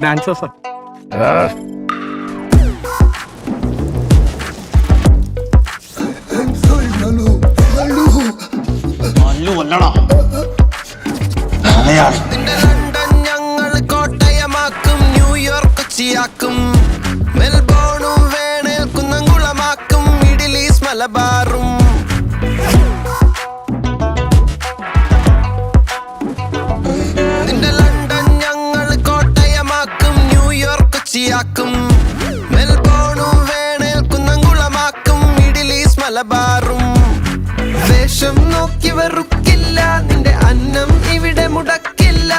ഡാൻസേഴ്സാ. ഞങ്ങൾ കോട്ടയമാക്കും, ന്യൂയോർക്ക് കൊച്ചിയാക്കും, മെൽബോണും വേണേൽ കുന്നംകുളമാക്കും, middle east മലബാറും. നിന്റെ ലണ്ടൻ ഞങ്ങൾ കോട്ടയമാക്കും, ന്യൂയോർക്ക് കൊച്ചിയാക്കും, മെൽബോണും വേണേൽ കുന്നംകുളമാക്കും, മിഡിൽ ഈസ്റ്റ് മലബാറും. വേഷം നോക്കി വെറുക്കില്ല, നിന്റെ അന്നം ഇവിടെ മുടക്കില്ല.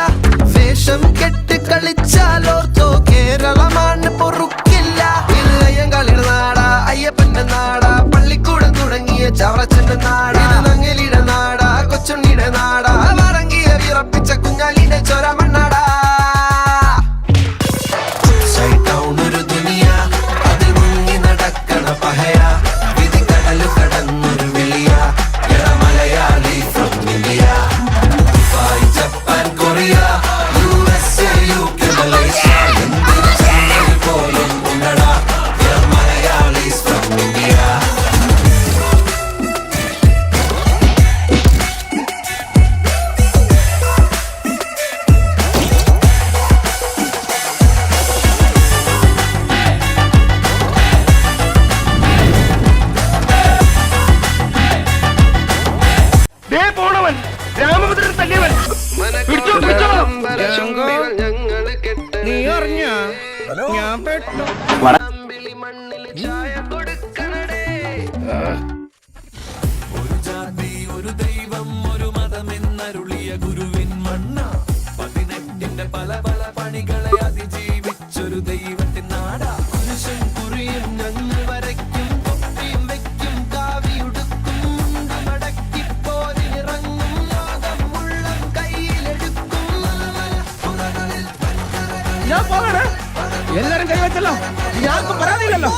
വേഷം കെട്ട് കളിച്ചാലോർത്തോ കേരളമാണ് പൊറുക്കില്ല. ഇല്ലയം കളിയുടെ നാടാ, അയ്യപ്പന്റെ നാടാ, പള്ളിക്കൂടം തുടങ്ങിയ ചവറച്ചന്റെ നാടാ, നങ്ങലിയുടെ നാടാ, കൊച്ചുണ്ണിയുടെ നാടാ, വറങ്ങിയ വിറപ്പിച്ച കുഞ്ഞാലിന്റെ ചൊര മണ്ണാടാ. ഒരു ദുനിയ അതിൽ മുങ്ങി നടക്കണ പഹയ, വിധി കടലു കടന്നൊരു വിളിയ, Malayali from India, Dubai, Japan, Korea, USA, UK, Malaysia, എന്തൊരു ചങ്ങൽ പോലും ഉണ്ടടാ, മലയാളീസ് ഫ്രം ഇന്ത്യ. പോണവൻ രാമഭദ്രൻ തല്ലിയവൻ. പിടിച്ചോ, പിടിച്ചോ. നീ അറിഞ്ഞ ഞാൻ പെട്ടു. മണ്ണിൽ ചായ കൊടുക്കണടേ. ഒരു ജാതി ഒരു ദൈവം ഒരു മതമെന്നരുളിയ ഗുരുവിൻ മണ്ണ, 18ന്റെ പല പല പണികളെ അതിജീവിച്ചൊരു ദൈവത്തിൻ നാടാ. പുരുഷൻ കുറിയും ഞങ്ങൾ വരയ്ക്കും, തൊപ്പിയും വെക്കും, കാവിയുടുക്കും, മുണ്ട് മടക്കി പോരിനിറങ്ങും, ലോകം ഉള്ളം കയ്യിലെടുക്കും. ഞാൻ പോകണേ, എല്ലാരും കൈവച്ചല്ലോ, ഞാനൊന്നും പറയാനില്ലല്ലോ.